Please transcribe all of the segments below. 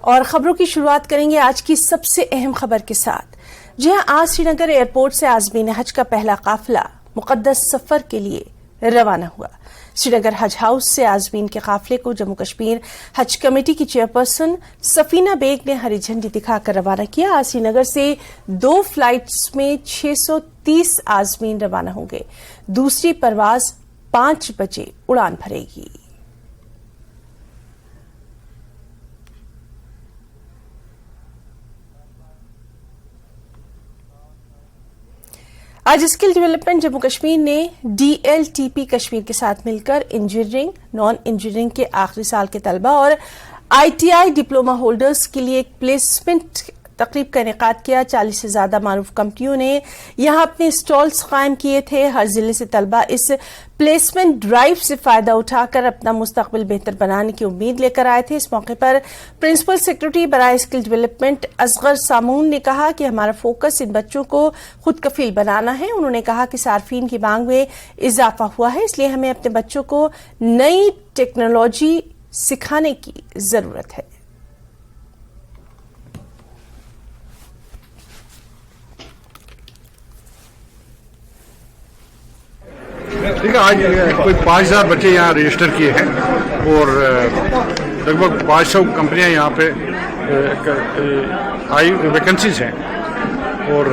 और खबरों की शुरुआत करेंगे आज की सबसे अहम खबर के साथ। जी हां, आज श्रीनगर एयरपोर्ट से आज़मीन हज का पहला काफिला मुकद्दस सफर के लिए रवाना हुआ। श्रीनगर हज हाउस से आज़मीन के काफिले को जम्मू कश्मीर हज कमेटी की चेयरपर्सन सफीना बेग ने हरी झंडी दिखाकर रवाना किया। आज श्रीनगर से 2 फ्लाइट्स में 630 आज़मीन रवाना होंगे। दूसरी परवाज 5 बजे उड़ान भरेगी। आज स्किल डेवलपमेंट जम्मू कश्मीर ने DLTP कश्मीर के साथ मिलकर इंजीनियरिंग, नॉन इंजीनियरिंग के आखिरी साल के तलबा और ITI डिप्लोमा होल्डर्स के लिए एक प्लेसमेंट तकरीब का इनेकाद किया। 40 से ज्यादा मारूफ कंपनियों ने यहां अपने स्टॉल्स कायम किए थे। हर जिले से तलबा इस प्लेसमेंट ड्राइव से फायदा उठाकर अपना मुस्तकबिल बेहतर बनाने की उम्मीद लेकर आए थे। इस मौके पर प्रिंसिपल सेक्रेटरी बराए स्किल डेवलपमेंट असगर सामून ने कहा कि हमारा फोकस इन बच्चों को खुद कफील बनाना है। उन्होंने कहा कि सार्फिन की मांग में इजाफा हुआ है, इसलिए हमें अपने बच्चों को नई टेक्नोलॉजी सिखाने की जरूरत है। देखिए, आज कोई 5000 बच्चे यहाँ रजिस्टर किए हैं और लगभग 500 कंपनियां यहाँ पे आई वैकेंसीज हैं और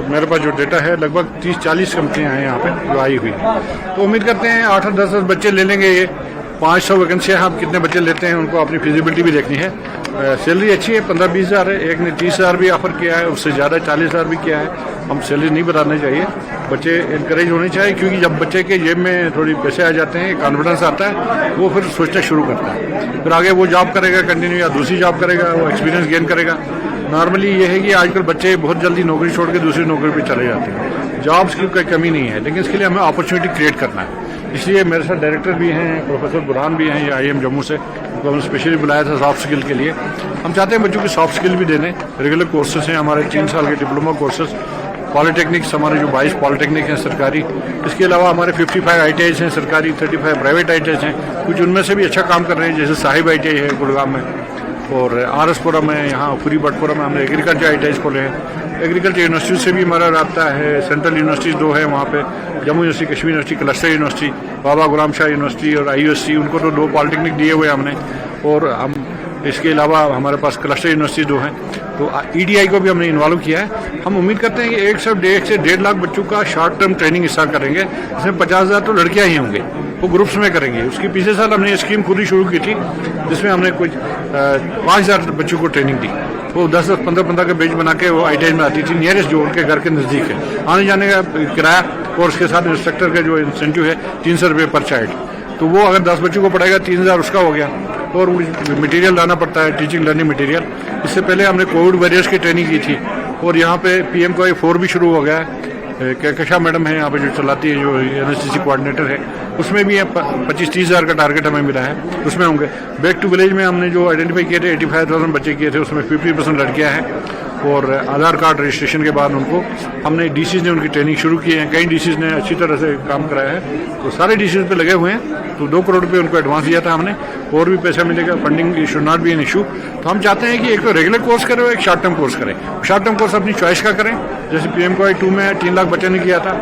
मेरे पास जो डेटा है लगभग 30-40 कंपनियां हैं यहाँ पे जो आई हुई। तो उम्मीद करते हैं 8-10 बच्चे ले लेंगे। ये 500 वैकेंसियाँ हम कितने बच्चे लेते हैं उनको अपनी फिजिबिलिटी भी देखनी है। सैलरी अच्छी है, 15-20 हज़ार है। एक ने 30 हज़ार भी ऑफर किया है, उससे ज़्यादा 40 हज़ार भी किया है। हम सैलरी नहीं बताने चाहिए, बच्चे इनकरेज होने चाहिए, क्योंकि जब बच्चे के जेब में थोड़ी पैसे आ जाते हैं, कॉन्फिडेंस आता है, वो फिर सोचना शुरू करता है। फिर आगे वो जॉब करेगा कंटिन्यू या दूसरी जॉब करेगा, वो एक्सपीरियंस गेन करेगा। नॉर्मली ये है कि आजकल बच्चे बहुत जल्दी नौकरी छोड़ के दूसरी नौकरी पर चले जाते हैं। जॉब्स की कोई कमी नहीं है, लेकिन इसके लिए हमें अपॉर्चुनिटी क्रिएट करना है। इसलिए मेरे साथ डायरेक्टर भी हैं, प्रोफेसर बुरहान भी हैं, ये IIM जम्मू से, उनको हमने स्पेशली बुलाया था सॉफ्ट स्किल के लिए। हम चाहते हैं बच्चों की सॉफ्ट स्किल भी देने। रेगुलर कोर्सेज हैं हमारे 3 साल के डिप्लोमा कोर्सेज, पॉलिटेक्निक्स हमारे जो 22 पॉलिटेक्निक हैं सरकारी। इसके अलावा हमारे 55 ITIs हैं सरकारी, 35 प्राइवेट ITIs हैं। कुछ उनमें से भी अच्छा काम कर रहे हैं, जैसे साहिब ITI है गुड़गांव में और RSपुरम है, यहाँ फुरी बटपुरम में हमने एग्रीकल्चर ITIs खोले हैं। एग्रीकल्चर यूनिवर्सिटी से भी हमारा रब्ता है। सेंट्रल यूनिवर्सिटीज 2 है वहाँ पे, Jammu university, Kashmir university, cluster university, Baba Ghulam Shah university और IUSC, उनको तो 2 पॉलिटेक्निक दिए हुए हमने। और हम इसके अलावा हमारे पास क्लस्टर यूनिवर्सिटी 2 हैं, तो EDI को भी हमने इन्वॉल्व किया है। हम उम्मीद करते हैं कि 1 से 1.5 लाख बच्चों का शॉर्ट टर्म ट्रेनिंग हिस्सा करेंगे, जिसमें 50,000 तो लड़कियां ही होंगे, वो ग्रुप्स में करेंगे। उसके पिछले साल हमने ये स्कीम खुद ही शुरू की थी, जिसमें हमने कुछ 5,000 बच्चों को ट्रेनिंग दी। वो 10-10, 15-15 का बैच बना के वो ITI में आती थी, नियरेस्ट जो उनके घर के नज़दीक है। आने जाने का किराया और उसके साथ इंस्ट्रक्टर का जो इंसेंटिव है 300 रुपये पर चाइल्ड। तो वो अगर 10 बच्चों को पढ़ाएगा 3000 उसका हो गया। और मटेरियल लाना पड़ता है, टीचिंग लर्निंग मटेरियल। इससे पहले हमने कोविड वॉरियर्स की ट्रेनिंग की थी और यहाँ पे PMKY4 भी शुरू हो गया है। कहकशा मैडम है यहाँ पे जो चलाती है, जो NSCC कोऑर्डिनेटर है, उसमें भी 25-30 हज़ार का टारगेट हमें मिला है, उसमें होंगे। बैक टू विलेज में हमने जो आइडेंटिफाई किए थे 85,000 बच्चे किए थे, उसमें 50% लड़कियाँ हैं। और आधार कार्ड रजिस्ट्रेशन के बाद उनको हमने DCs ने उनकी ट्रेनिंग शुरू की है। कई DCs ने अच्छी तरह से काम कराया है, तो सारे DCs पे लगे हुए हैं। तो 2 करोड़ रुपये उनको एडवांस दिया था हमने, और भी पैसा मिलेगा। Funding should not be an issue. तो हम चाहते हैं कि एक तो रेगुलर कोर्स करें और एक शॉर्ट टर्म कोर्स करें। शॉर्ट टर्म कोर्स अपनी चॉइस का करें, जैसे PMKY2 में 3 लाख बच्चे ने किया था,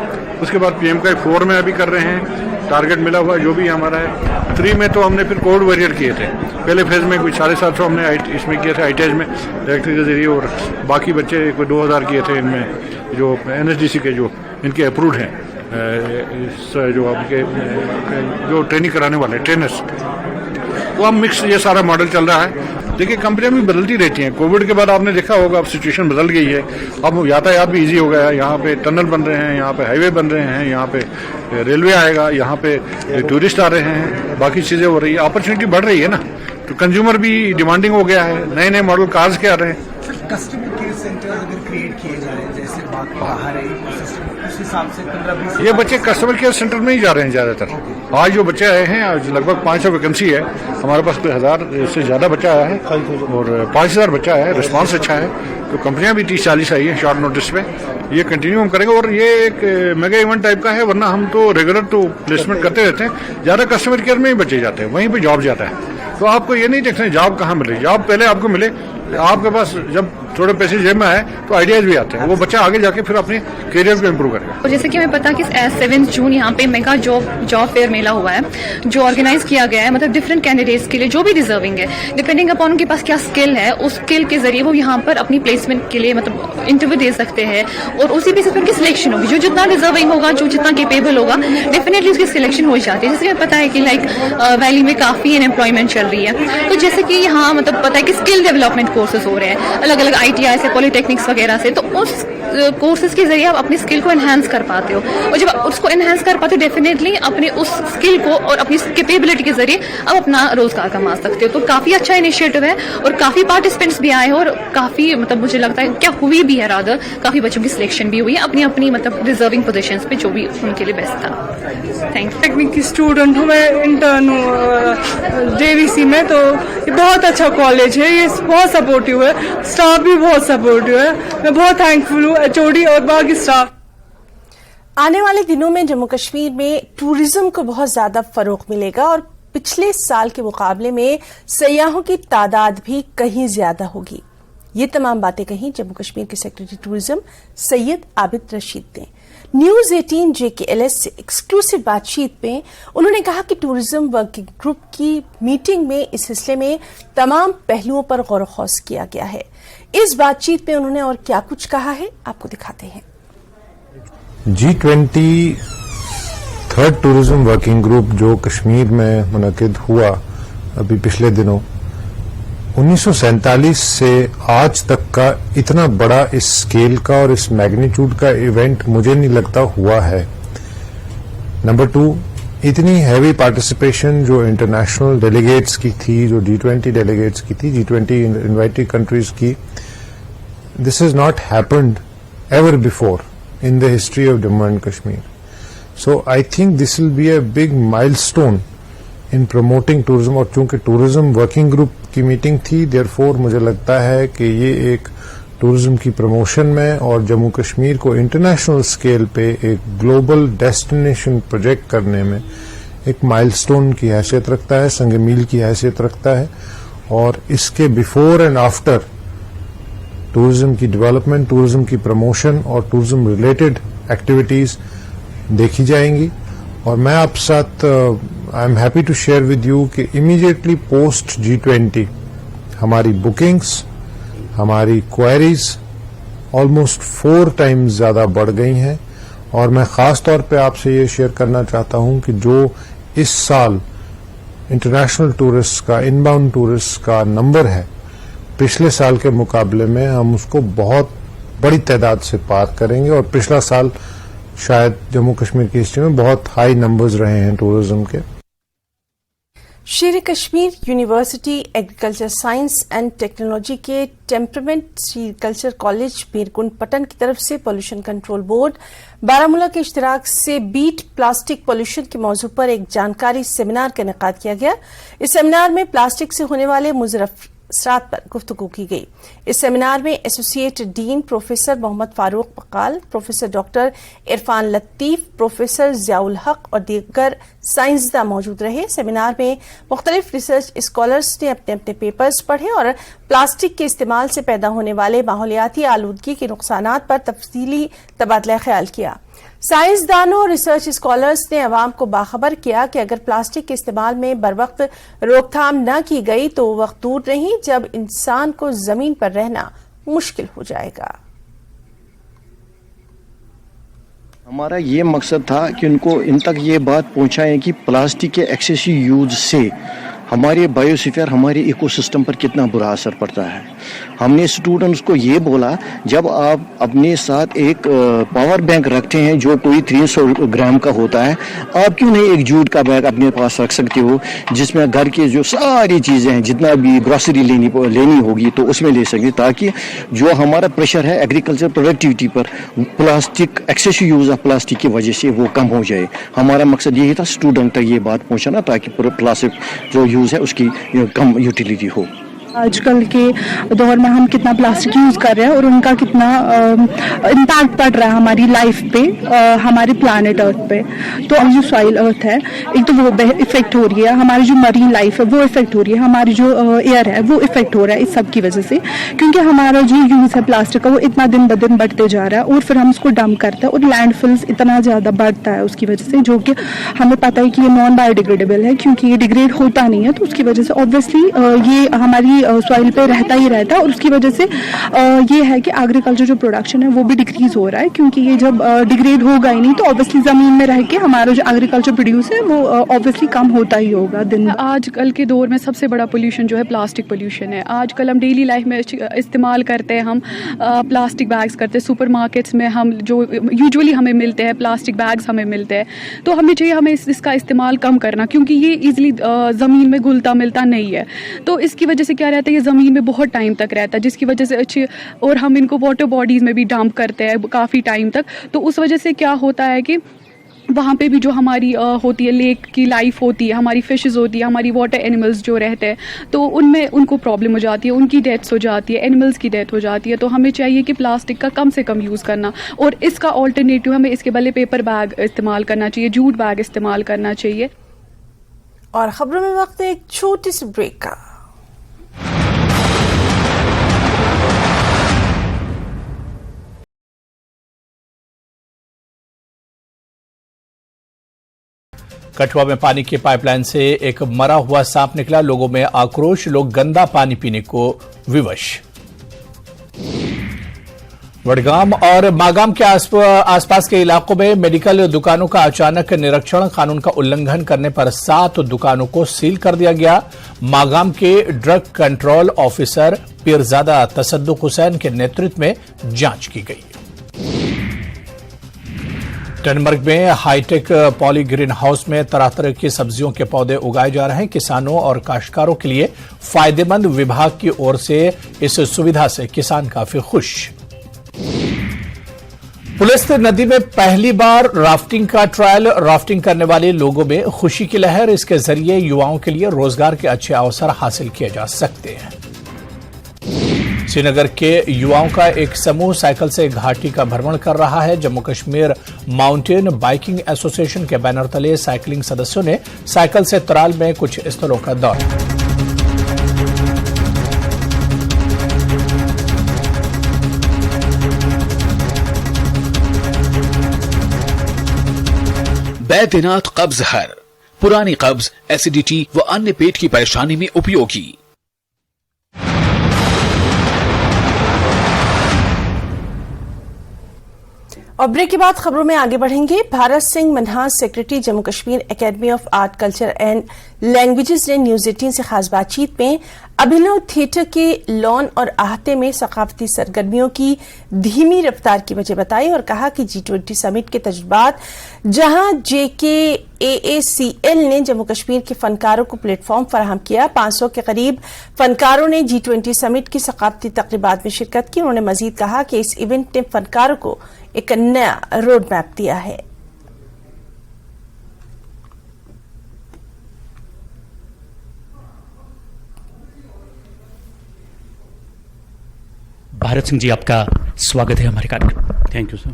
उसके बाद PMKY4 में अभी कर रहे हैं, टारगेट मिला हुआ जो भी हमारा है। 3 में तो हमने फिर कोविड वॉरियर किए थे, पहले फेज में कुछ 750 हमने इसमें किए थे ITIs में डायरेक्टर के जरिए, और बाकी बच्चे कोई 2000 किए थे इनमें जो NSDC के जो इनके अप्रूव्ड हैं, जो आपके जो ट्रेनिंग कराने वाले ट्रेनर्स। तो अब मिक्स ये सारा मॉडल चल रहा है। देखिए, कंपनियां भी बदलती रहती हैं। कोविड के बाद आपने देखा होगा अब सिचुएशन बदल गई है। अब यातायात भी इजी हो गया है। यहाँ पे टनल बन रहे हैं, यहाँ पे हाईवे बन रहे हैं, यहाँ पे रेलवे आएगा, यहाँ पे टूरिस्ट आ रहे हैं, बाकी चीजें हो रही है, अपॉर्चुनिटी बढ़ रही है ना। तो कंज्यूमर भी डिमांडिंग हो गया है, नए नए मॉडल कार्स के आ रहे हैं। कस्टमर केयर सेंटर अगर क्रिएट किए जा रहे हैं, जैसे बाकी बाहर है, उस हिसाब से 15-20 ये बच्चे कस्टमर केयर सेंटर में ही जा रहे हैं ज्यादातर। आज जो बच्चे आए हैं, आज लगभग 500 वैकेंसी है हमारे पास, कोई 1000 से ज्यादा बच्चा आया है और 5000 बच्चा आया है। रिस्पांस अच्छा है, तो कंपनियां भी 30-40 आई है शॉर्ट नोटिस पे। ये कंटिन्यू हम करेंगे और ये एक मेगा इवेंट टाइप का है, वरना हम तो रेगुलर तो प्लेसमेंट करते रहते हैं। ज्यादा कस्टमर केयर में ही बच्चे जाते हैं, वहीं पे जॉब जाता है। तो आपको ये नहीं देखना जॉब कहाँ मिले, जॉब पहले आपको मिले, आपके पास जब थोड़े पैसे जेब में आए तो आइडियाज भी आते हैं, वो बच्चा आगे जाके फिर अपने करियर को इम्प्रूव करेगा। और जैसे कि हमें पता कि 7 जून यहाँ पे मेगा जॉब फेयर मेला हुआ है जो ऑर्गेनाइज किया गया है, मतलब डिफरेंट कैंडिडेट्स के लिए जो भी डिजर्विंग है, डिपेंडिंग अपॉन उनके पास क्या स्किल है, उस स्किल के जरिए वो यहाँ पर अपनी प्लेसमेंट के लिए मतलब इंटरव्यू दे सकते हैं और उसी बेसिस पर उनकी सिलेक्शन होगी। जो जितना डिजर्विंग होगा, जो जितना केपेबल होगा, डेफिनेटली उसकी सिलेक्शन हो जाती है। जैसे हमें पता है कि लाइक वैली में काफी अनएम्प्लॉयमेंट चल रही है, तो जैसे कि यहाँ मतलब पता है कि स्किल डेवलपमेंट कोर्सेज हो रहे हैं अलग अलग ITI से, पॉलिटेक्निक्स वगैरह से, तो उस कोर्सेज के जरिए आप अपनी स्किल को एनहांस कर पाते हो और जब आप उसको एनहांस कर पाते हो डेफिनेटली अपने उस स्किल को और अपनी कैपेबिलिटी के जरिए आप अपना रोजगार कमा सकते हो। तो काफी अच्छा इनिशिएटिव है और काफी पार्टिसिपेंट्स भी आए हो और काफी मतलब मुझे लगता है क्या हुई भी है, रादर काफी बच्चों की सिलेक्शन भी हुई है अपनी अपनी मतलब डिजर्विंग पोजीशंस पे जो भी उनके लिए बेस्ट था। Thank you. टेक्निक की स्टूडेंट हूँ, मैं इंटर्न हूँ JVC में, तो ये बहुत अच्छा कॉलेज है, ये बहुत सपोर्टिव है, स्टाफ भी बहुत सपोर्टिव है, मैं बहुत थैंकफुल हूँ HOD और बाकी स्टाफ। आने वाले दिनों में जम्मू कश्मीर में टूरिज्म को बहुत ज्यादा फरोग मिलेगा और पिछले साल के मुकाबले में सयाहों की तादाद भी कहीं ज्यादा होगी। ये तमाम बातें कहीं जम्मू कश्मीर के सेक्रेटरी टूरिज्म सैयद आबिद रशीद ने न्यूज 18 JKLS से एक्सक्लूसिव बातचीत में उन्होंने कहा कि टूरिज्म वर्किंग ग्रुप की मीटिंग में इस सिलसिले में तमाम पहलुओं पर गौर खौस किया गया है। इस बातचीत में उन्होंने और क्या कुछ कहा है, आपको दिखाते हैं। G20 third tourism working group जो कश्मीर में मुनक़िद हुआ अभी पिछले दिनों, 1947 से आज तक का इतना बड़ा इस स्केल का और इस मैग्नीट्यूड का इवेंट मुझे नहीं लगता हुआ है। नंबर 2, इतनी हैवी पार्टिसिपेशन जो इंटरनेशनल डेलीगेट्स की थी, जो G20 डेलीगेट्स की थी, G20 इनवाइटेड कंट्रीज की, this has not happened ever before in the history of Jammu and Kashmir. So I think this will be a big milestone in promoting tourism, और चूंकि tourism working group की meeting थी, therefore मुझे लगता है कि ये एक टूरिज्म की प्रमोशन में और जम्मू कश्मीर को इंटरनेशनल स्केल पे एक ग्लोबल डेस्टिनेशन प्रोजेक्ट करने में एक माइलस्टोन की हैसियत रखता है, संग मील की हैसियत रखता है। और इसके बिफोर एंड आफ्टर टूरिज्म की डेवलपमेंट, टूरिज्म की प्रमोशन और टूरिज्म रिलेटेड एक्टिविटीज देखी जाएंगी। और मैं आप साथ I am happy to share with you कि इमीडिएटली पोस्ट G20 हमारी बुकिंग्स, हमारी क्वेरीज ऑलमोस्ट 4 टाइम्स ज्यादा बढ़ गई हैं। और मैं खास तौर पे आपसे ये शेयर करना चाहता हूं कि जो इस साल इंटरनेशनल टूरिस्ट का, इनबाउंड टूरिस्ट का नंबर है, पिछले साल के मुकाबले में हम उसको बहुत बड़ी तादाद से पार करेंगे। और पिछला साल शायद जम्मू कश्मीर की हिस्ट्री में बहुत हाई नंबर्स रहे हैं टूरिज्म के। शेर Kashmir university agriculture science and technology के टेम्परमेंट सेरीकल्चर कॉलेज मीरकुंड पटन की तरफ से पोल्यूशन कंट्रोल बोर्ड बारामूला के इश्तिराक से बीट प्लास्टिक पोल्यूशन के मौजू पर एक जानकारी सेमिनार का इनेकाद किया गया। इस सेमिनार में प्लास्टिक से होने वाले मुज़र असरात पर गुफ्तगू की गई। इस सेमिनार में associate dean professor Mohammad Farooq Bakal, professor doctor Irfan Latif, professor Ziaul Haq और दीगर साइंसदान मौजूद रहे। सेमिनार में मुख्तलिफ रिसर्च स्कॉलर्स ने अपने अपने पेपर्स पढ़े और प्लास्टिक के इस्तेमाल से पैदा होने वाले माहौलियाती आलूदगी के नुकसानात पर तफसीली तबादला ख्याल किया। साइंसदानों और रिसर्च स्कॉलर्स ने अवाम को बाखबर किया कि अगर प्लास्टिक के इस्तेमाल में बर वक्त रोकथाम न की गई तो वक्त दूर नहीं जब इंसान को जमीन पर रहना मुश्किल हो जाएगा। हमारा ये मकसद था कि उनको इन तक ये बात पहुंचाएं कि प्लास्टिक के एक्सेसिव यूज से हमारे बायोस्फीयर, हमारे इकोसिस्टम पर कितना बुरा असर पड़ता है। हमने स्टूडेंट्स को ये बोला, जब आप अपने साथ एक पावर बैंक रखते हैं जो कोई 300 ग्राम का होता है, आप क्यों नहीं एक जूट का बैग अपने पास रख सकते हो जिसमें घर की जो सारी चीज़ें हैं, जितना भी ग्रोसरी लेनी होगी तो उसमें ले सकें, ताकि जो हमारा प्रेशर है एग्रीकल्चर प्रोडक्टिविटी पर plastic, excessive use of plastic की वजह से वो कम हो जाए। हमारा मकसद यही था स्टूडेंट तक ये बात पहुँचाना ताकि प्लास्टिक जो यूज़ है उसकी कम यूटिलिटी हो। आजकल के दौर में हम कितना प्लास्टिक यूज कर रहे हैं और उनका कितना इम्पैक्ट पड़ रहा है हमारी लाइफ पे, हमारे प्लानेट अर्थ पे। तो जो सॉइल अर्थ है, एक तो वो इफेक्ट हो रही है, हमारी जो मरीन लाइफ है वो इफेक्ट हो रही है, हमारी जो एयर है वो इफेक्ट हो रहा है इस सब की वजह से, क्योंकि हमारा जो यूज है प्लास्टिक का वो इतना दिन ब दिन बढ़ते जा रहा है और फिर हम उसको डंप करते हैं और लैंडफिल्स इतना ज्यादा बढ़ता है उसकी वजह से, जो कि हमें पता है कि ये नॉन बायोडिग्रेडेबल है क्योंकि ये डिग्रेड होता नहीं है। तो उसकी वजह से ऑब्वियसली ये हमारी सॉइल पे रहता ही रहता है और उसकी वजह से ये है कि एग्रीकल्चर जो प्रोडक्शन है वो भी डिक्रीज हो रहा है, क्योंकि ये जब डिग्रेड होगा ही नहीं तो ऑब्वियसली जमीन में रह के हमारा जो एग्रीकल्चर प्रोड्यूस है वो ऑब्वियसली कम होता ही होगा दिन। आजकल के दौर में सबसे बड़ा पोल्यूशन जो है प्लास्टिक पोल्यूशन है। आजकल हम डेली लाइफ में इस्तेमाल करते हैं, हम प्लास्टिक बैग्स करते हैं, सुपरमार्केट्स में हम जो यूजुअली हमें मिलते हैं प्लास्टिक बैग्स हमें मिलते हैं, तो हमें चाहिए हमें इसका इस्तेमाल कम करना, क्योंकि ये ईजिली ज़मीन में घुलता मिलता नहीं है। तो इसकी वजह से क्या रहता है, ये ज़मीन में बहुत टाइम तक रहता है, जिसकी वजह से अच्छी, और हम इनको वाटर बॉडीज़ में भी डंप करते हैं काफ़ी टाइम तक। तो उस वजह से क्या होता है कि वहाँ पे भी जो हमारी होती है लेक की लाइफ होती है, हमारी फिशेस होती है, हमारी वाटर एनिमल्स जो रहते हैं, तो उनमें उनको प्रॉब्लम हो जाती है, उनकी डेथ्स हो जाती है, एनिमल्स की डेथ हो जाती है। तो हमें चाहिए कि प्लास्टिक का कम से कम यूज़ करना, और इसका ऑल्टरनेटिव हमें इसके बदले पेपर बैग इस्तेमाल करना चाहिए, जूट बैग इस्तेमाल करना चाहिए। और खबरों में वक्त है एक छोटी सी ब्रेक का। कठुआ में पानी की पाइपलाइन से एक मरा हुआ सांप निकला, लोगों में आक्रोश, लोग गंदा पानी पीने को विवश। वडगाम और मागाम के आसपास के इलाकों में मेडिकल दुकानों का अचानक निरीक्षण, कानून का उल्लंघन करने पर 7 दुकानों को सील कर दिया गया। मागाम के drug control officer Peerzada Tasadduq Hussain के नेतृत्व में जांच की गई। टनमर्ग में हाईटेक पॉली ग्रीन हाउस में तरह तरह की सब्जियों के पौधे उगाए जा रहे हैं। किसानों और काश्तकारों के लिए फायदेमंद, विभाग की ओर से इस सुविधा से किसान काफी खुश। पुलिस नदी में पहली बार राफ्टिंग का ट्रायल, राफ्टिंग करने वाले लोगों में खुशी की लहर। इसके जरिए युवाओं के लिए रोजगार के अच्छे अवसर हासिल किए जा सकते हैं। श्रीनगर के युवाओं का एक समूह साइकिल से घाटी का भ्रमण कर रहा है। Jammu Kashmir mountain biking association के बैनर तले साइकिलिंग सदस्यों ने साइकिल से तराल में कुछ स्थलों का दौरा। बैद्यनाथ कब्ज हर, पुरानी कब्ज, एसिडिटी व अन्य पेट की परेशानी में उपयोगी। और ब्रेक के बाद खबरों में आगे बढ़ेंगे। Bharat Singh Manhas, secretary Jammu Kashmir academy of art, culture and languages, ने न्यूज 18 से खास बातचीत में अभिनव थिएटर के लॉन और आहते में सकाफती सरगर्मियों की धीमी रफ्तार की वजह बताई और कहा कि G20 समिट के तजुर्बात, जहां JKAACL ने जम्मू कश्मीर के फनकारों को प्लेटफॉर्म फराहम किया। 500 के करीब फनकारों ने G20 समिट की सकाफती तकरीबात में शिरकत की। उन्होंने मजीद कहा कि इस इवेंट ने फनकारों को एक नया रोड मैप दिया है। भारत सिंह जी, आपका स्वागत है हमारे कार्यक्रम। Thank you sir.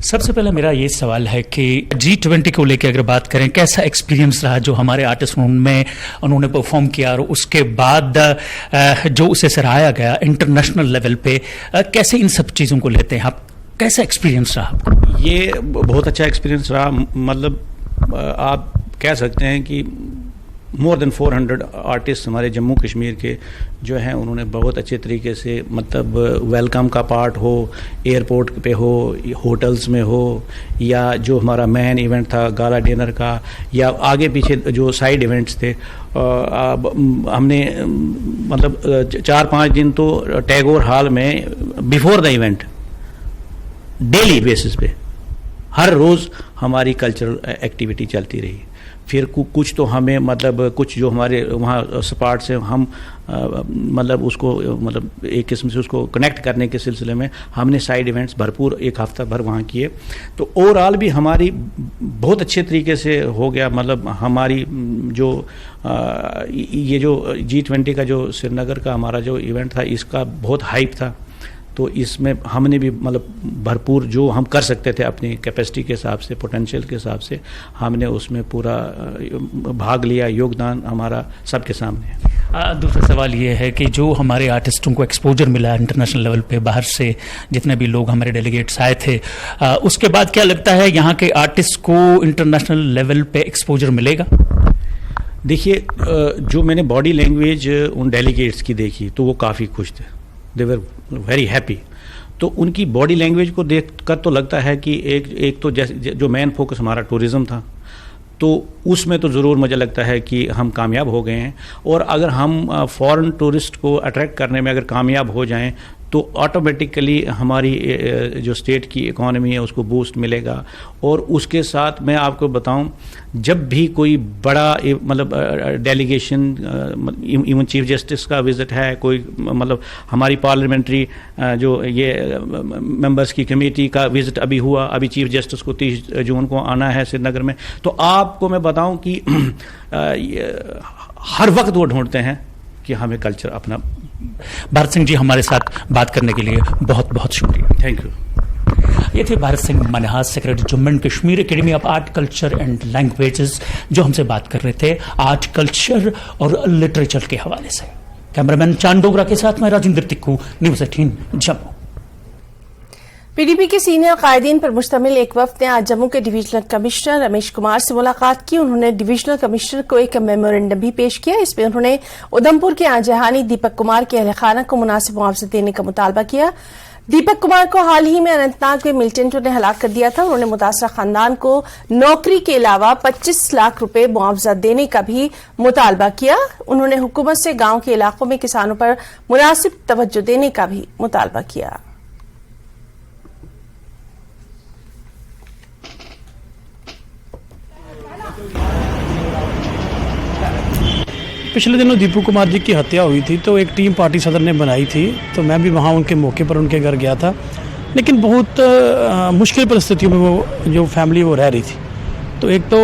सबसे पहला मेरा ये सवाल है कि G20 को लेकर अगर बात करें, कैसा एक्सपीरियंस रहा जो हमारे आर्टिस्ट में उन्होंने परफॉर्म किया, और उसके बाद जो उसे सराहाया गया इंटरनेशनल लेवल पे, कैसे इन सब चीज़ों को लेते हैं आप? कैसा एक्सपीरियंस रहा आपको? ये बहुत अच्छा एक्सपीरियंस रहा। मतलब आप कह सकते हैं कि मोर देन 400 आर्टिस्ट हमारे जम्मू कश्मीर के जो हैं, उन्होंने बहुत अच्छे तरीके से, मतलब वेलकम का पार्ट हो, एयरपोर्ट पे हो, होटल्स में हो, या जो हमारा मेन इवेंट था गाला डिनर का, या आगे पीछे जो साइड इवेंट्स थे, हमने मतलब 4-5 दिन तो टैगोर हॉल में before the event daily basis पे हर रोज़ हमारी कल्चरल एक्टिविटी चलती रही। फिर कुछ तो हमें मतलब कुछ जो हमारे वहाँ स्पॉट से हम मतलब उसको मतलब एक किस्म से उसको कनेक्ट करने के सिलसिले में हमने साइड इवेंट्स भरपूर एक हफ्ता भर वहाँ किए। तो ओवरऑल भी हमारी बहुत अच्छे तरीके से हो गया। मतलब हमारी जो ये जो G20 का जो श्रीनगर का हमारा जो इवेंट था इसका बहुत हाइप था। तो इसमें हमने भी मतलब भरपूर जो हम कर सकते थे अपनी कैपेसिटी के हिसाब से, पोटेंशियल के हिसाब से हमने उसमें पूरा भाग लिया। योगदान हमारा सबके सामने है। दूसरा सवाल ये है कि जो हमारे आर्टिस्टों को एक्सपोजर मिला इंटरनेशनल लेवल पे, बाहर से जितने भी लोग हमारे डेलीगेट्स आए थे, उसके बाद क्या लगता है यहाँ के आर्टिस्ट को इंटरनेशनल लेवल पे एक्सपोजर मिलेगा? देखिए, जो मैंने बॉडी लैंग्वेज उन डेलीगेट्स की देखी तो वो काफ़ी खुश थे। दे वर वेरी हैप्पी। तो उनकी बॉडी लैंग्वेज को देख कर तो लगता है कि एक तो जैसे जो मेन फोकस हमारा टूरिज़्म था तो उसमें तो ज़रूर मुझे लगता है कि हम कामयाब हो गए हैं। और अगर हम फॉरेन टूरिस्ट को अट्रैक्ट करने में अगर कामयाब हो जाएं तो ऑटोमेटिकली हमारी जो स्टेट की इकॉनमी है उसको बूस्ट मिलेगा। और उसके साथ मैं आपको बताऊं, जब भी कोई बड़ा मतलब डेलीगेशन, इवन चीफ जस्टिस का विज़िट है, कोई मतलब हमारी पार्लियामेंट्री जो ये मेंबर्स की कमेटी का विज़िट अभी हुआ, अभी चीफ जस्टिस को 30 जून को आना है श्रीनगर में, तो आपको मैं बताऊं कि हर वक्त वो ढूंढते हैं कि हमें कल्चर अपना। भारत सिंह जी, हमारे साथ बात करने के लिए बहुत बहुत शुक्रिया। Thank you. ये थे Bharat Singh Manhas, secretary Jammu and Kashmir academy of art, culture and languages, जो हमसे बात कर रहे थे आर्ट, कल्चर और लिटरेचर के हवाले से। कैमरामैन चांद डोगरा के साथ मैं राजेंद्र तिक्कू, न्यूज़ 18 जम्मू। पीडीपी के सीनियर कायदीन पर मुश्तमिल एक वफ्द ने आज जम्मू के डिवीजनल कमिश्नर रमेश कुमार से मुलाकात की। उन्होंने डिवीजनल कमिश्नर को एक मेमोरेंडम भी पेश किया। इसमें उन्होंने उधमपुर के आजहानी दीपक कुमार के अहल खाना को मुनासिब मुआवजा देने का मुतालबा किया। दीपक कुमार को हाल ही में अनंतनाग में मिलिटेंटों ने हलाक कर दिया था। उन्होंने मुतासरा खानदान को नौकरी के अलावा 25 लाख रुपए मुआवजा देने का भी मुतालबा किया। उन्होंने हुकूमत से गांव के इलाकों में किसानों पर मुनासिब तवज्जो देने का भी मुतालबा किया। पिछले दिनों दीपू कुमार जी की हत्या हुई थी तो एक टीम पार्टी सदर ने बनाई थी, तो मैं भी वहाँ उनके मौके पर उनके घर गया था। लेकिन बहुत मुश्किल परिस्थितियों में वो जो फैमिली वो रह रही थी। तो एक तो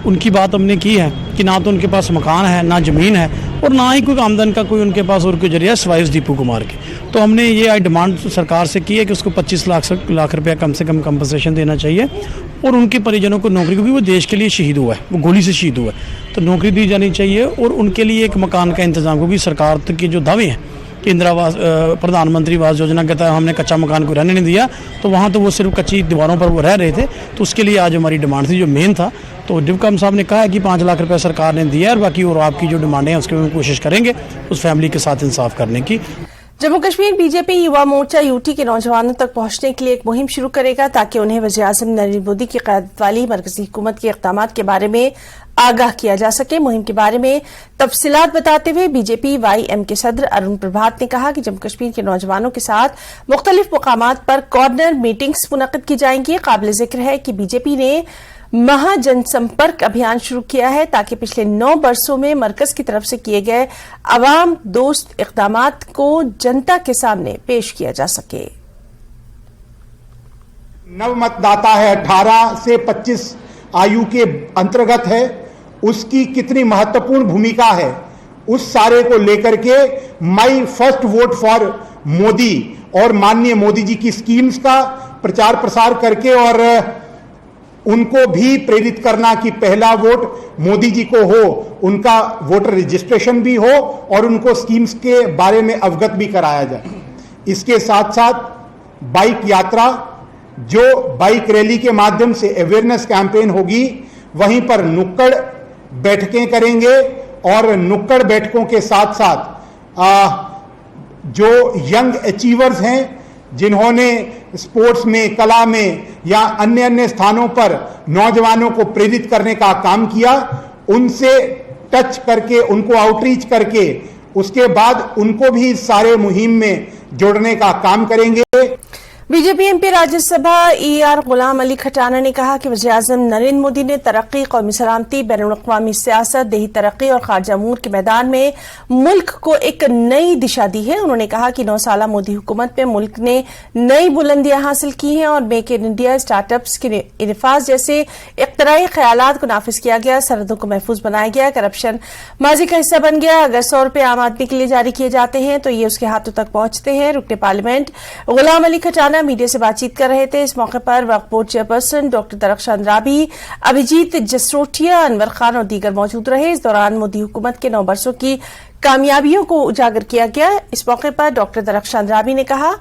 उनकी बात हमने की है कि ना तो उनके पास मकान है, ना ज़मीन है, और ना ही कोई आमदन का कोई उनके पास और कोई जरिया सिवाय दीपू कुमार के। तो हमने ये डिमांड सरकार से की है कि उसको 25 लाख रुपया कम से कम कंपनसेशन देना चाहिए, और उनके परिजनों को नौकरी, क्योंकि वो देश के लिए शहीद हुआ है, वो गोली से शहीद हुआ है, तो नौकरी दी जानी चाहिए। और उनके लिए एक मकान का इंतजाम, क्योंकि सरकार के जो दावे हैं कि इंदिरावास, प्रधानमंत्री आवास योजना के तहत हमने कच्चा मकान को रहने नहीं दिया, तो वहाँ तो वो सिर्फ कच्ची दीवारों पर वो रह रहे थे। तो उसके लिए आज हमारी डिमांड थी, जो मेन था। तो डिप्कम साहब ने कहा है कि 5 लाख रुपया सरकार ने दिया है, और बाकी और आपकी जो डिमांडें हैं उसके में कोशिश करेंगे उस फैमिली के साथ इंसाफ करने की। जम्मू कश्मीर बीजेपी युवा मोर्चा यूटी के नौजवानों तक पहुंचने के लिए एक मुहिम शुरू करेगा ताकि उन्हें वज़ीर-ए-आज़म नरेंद्र मोदी की क़यादत वाली मरकज़ी हुकूमत के इक़दामात के बारे में आगाह किया जा सके। मुहिम के बारे में तफसीलात बताते हुए बीजेपी YM के सदर अरुण प्रभात ने कहा कि जम्मू कश्मीर के नौजवानों के साथ मुख्तलिफ मकामात पर कॉर्नर मीटिंग्स मुनक़िद की जाएंगी। काबिल जिक्र है कि बीजेपी ने महाजनसंपर्क अभियान शुरू किया है ताकि पिछले 9 वर्षों में मरकज की तरफ से किए गए अवाम दोस्त इक़दामात को जनता के सामने पेश किया जा सके। नव मतदाता है, 18 से 25 आयु के अंतर्गत है, उसकी कितनी महत्वपूर्ण भूमिका है, उस सारे को लेकर के my first vote for Modi और माननीय मोदी जी की स्कीम्स का प्रचार प्रसार करके और उनको भी प्रेरित करना कि पहला वोट मोदी जी को हो, उनका वोटर रजिस्ट्रेशन भी हो और उनको स्कीम्स के बारे में अवगत भी कराया जाए। इसके साथ साथ बाइक यात्रा, जो बाइक रैली के माध्यम से अवेयरनेस कैंपेन होगी, वहीं पर नुक्कड़ बैठकें करेंगे और नुक्कड़ बैठकों के साथ साथ जो यंग अचीवर्स हैं, जिन्होंने स्पोर्ट्स में, कला में या अन्य स्थानों पर नौजवानों को प्रेरित करने का काम किया, उनसे टच करके, उनको आउटरीच करके उसके बाद उनको भी इस सारे मुहिम में जोड़ने का काम करेंगे। BJP MP Rajya Sabha ER Ghulam Ali Khatana ने कहा कि वज़ीर-ए-आज़म नरेंद्र मोदी ने तरक्की, कौमी सलामती, बैनुल-अक़वामी सियासत, देही तरक्की और खारजा अमूर के मैदान में मुल्क को एक नई दिशा दी है। उन्होंने कहा कि 9 साला मोदी हुकूमत में मुल्क ने नई बुलंदियां हासिल की हैं और मेक इन इंडिया, स्टार्टअप्स के इनफाज जैसे इख्तराई ख्यालात को नाफिज किया गया, सरहदों को महफूज बनाया गया, करप्शन माजी का हिस्सा बन गया। अगर 100 रुपये आम आदमी के लिए जारी किए जाते हैं तो ये उसके हाथों तक पहुंचते हैं। रुकने पार्लियामेंट गुलाम अली खटाना मीडिया से बातचीत कर रहे थे। इस मौके पर वक्फ बोर्ड चेयरपर्सन डॉक्टर दरख्शान राबी, अभिजीत जसरोटिया, अनवर खान और दीगर मौजूद रहे। इस दौरान मोदी हुकूमत के 9 वर्षों की कामयाबियों को उजागर किया गया। इस मौके पर डॉक्टर दरख्शान राबी ने कहा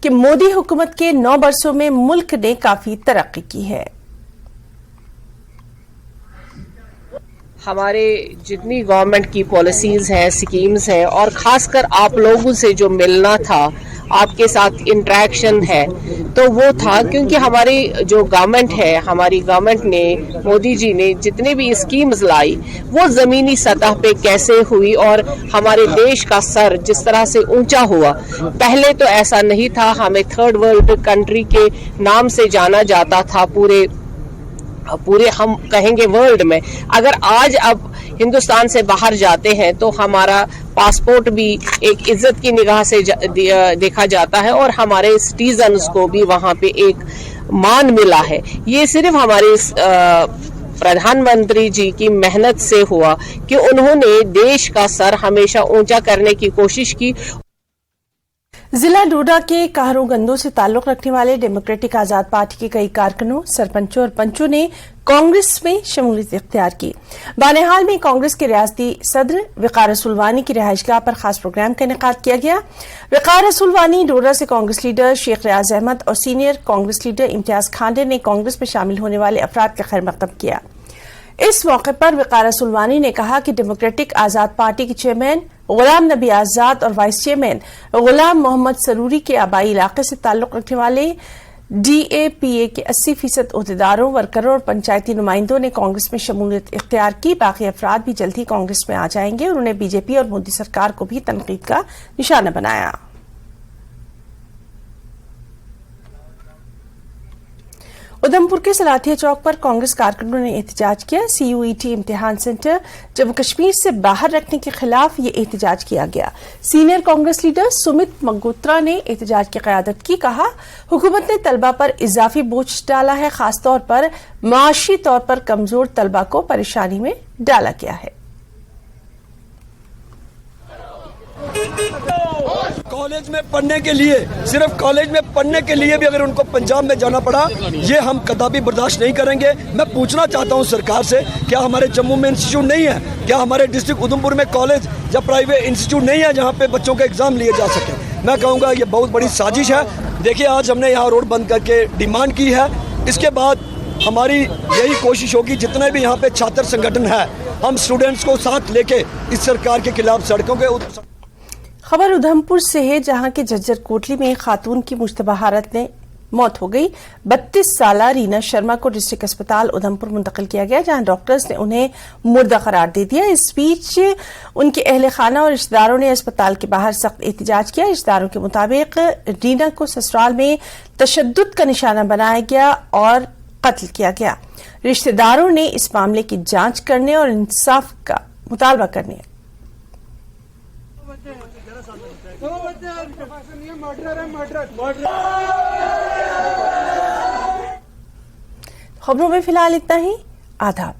कि मोदी हुकूमत के 9 वर्षों में मुल्क ने काफी तरक्की की है। हमारे जितनी गवर्नमेंट की पॉलिसीज हैं, स्कीम्स हैं और खासकर आप लोगों से जो मिलना था, आपके साथ इंटरेक्शन है, तो वो था क्योंकि हमारी जो गवर्नमेंट है, हमारी गवर्नमेंट ने, मोदी जी ने जितने भी स्कीम्स लाई वो जमीनी सतह पे कैसे हुई और हमारे देश का सर जिस तरह से ऊंचा हुआ। पहले तो ऐसा नहीं था, हमें थर्ड वर्ल्ड कंट्री के नाम से जाना जाता था पूरे हम कहेंगे वर्ल्ड में। अगर आज अब हिंदुस्तान से बाहर जाते हैं तो हमारा पासपोर्ट भी एक इज्जत की निगाह से देखा जाता है और हमारे सिटीजन्स को भी वहां पे एक मान मिला है। ये सिर्फ हमारे प्रधानमंत्री जी की मेहनत से हुआ कि उन्होंने देश का सर हमेशा ऊंचा करने की कोशिश की। जिला डोडा के काहरूगंदों से ताल्लुक रखने वाले डेमोक्रेटिक आजाद पार्टी के कई कारकुनों, सरपंचों और पंचों ने कांग्रेस में शमूलियत इख्तियार की। बानेहाल में कांग्रेस के रियासती सदर वक़ार रसूलवानी की रिहाइशगाह पर खास प्रोग्राम का इनेकाद किया गया। वक़ार रसूलवानी डोडा से कांग्रेस लीडर शेख रियाज अहमद और सीनियर कांग्रेस लीडर इम्तियाज खांडे ने कांग्रेस में शामिल होने वाले अफराद का खैर मकदम किया। इस मौके पर वक़ार रसूलवानी ने कहा कि डेमोक्रेटिक आजाद पार्टी के चेयरमैन गुलाम नबी आजाद और वाइस चेयरमैन गुलाम मोहम्मद सरूरी के आबाई इलाके से ताल्लुक रखने वाले DAPA के 80% ओहदेदारों, वर्करों और पंचायती नुमाइंदों ने कांग्रेस में शमूलियत इख्तियार की। बाकी अफराद भी जल्द ही कांग्रेस में आ जाएंगे। उन्होंने बीजेपी और मोदी सरकार को भी तनकीद का निशाना बनाया। उधमपुर के सलाथिया चौक पर कांग्रेस कारकुनों ने एहतजाज किया। CUET इम्तिहान सेंटर जम्मू कश्मीर से बाहर रखने के खिलाफ ये एहतजाज किया गया। सीनियर कांग्रेस लीडर सुमित मगोत्रा ने एहतजाज की क़यादत की। कहा, हुकूमत ने तलबा पर इजाफी बोझ डाला है, खासतौर पर माशी तौर पर कमजोर तलबा को परेशानी में डाला गया है। कॉलेज में पढ़ने के लिए, सिर्फ कॉलेज में पढ़ने के लिए भी अगर उनको पंजाब में जाना पड़ा, ये हम कदापि बर्दाश्त नहीं करेंगे। मैं पूछना चाहता हूं सरकार से, क्या हमारे जम्मू में इंस्टीट्यूट नहीं है? क्या हमारे डिस्ट्रिक्ट उधमपुर में कॉलेज या प्राइवेट इंस्टीट्यूट नहीं है जहां पे बच्चों के एग्जाम लिए जा सके? मैं कहूँगा ये बहुत बड़ी साजिश है। देखिए, आज हमने यहाँ रोड बंद करके डिमांड की है। इसके बाद हमारी यही कोशिश होगी, जितने भी यहाँ पे छात्र संगठन है, हम स्टूडेंट्स को साथ लेके इस सरकार के खिलाफ सड़कों के। खबर उधमपुर से है, जहां के झज्जर कोटली में एक खातून की मुश्तबा हालत में मौत हो गई। 32 साला रीना शर्मा को डिस्ट्रिक्ट अस्पताल उधमपुर मुंतकिल किया गया, जहां डॉक्टर्स ने उन्हें मुर्दा करार दे दिया। इस बीच उनके अहले खाना और रिश्तेदारों ने अस्पताल के बाहर सख्त एहतजाज किया। रिश्तेदारों के मुताबिक रीना को ससुराल में तशद्दुद का निशाना बनाया गया और कत्ल किया गया। रिश्तेदारों ने इस मामले की जांच करने और इंसाफ का मुतालबा करने खबरों में फिलहाल इतना ही। आदाब।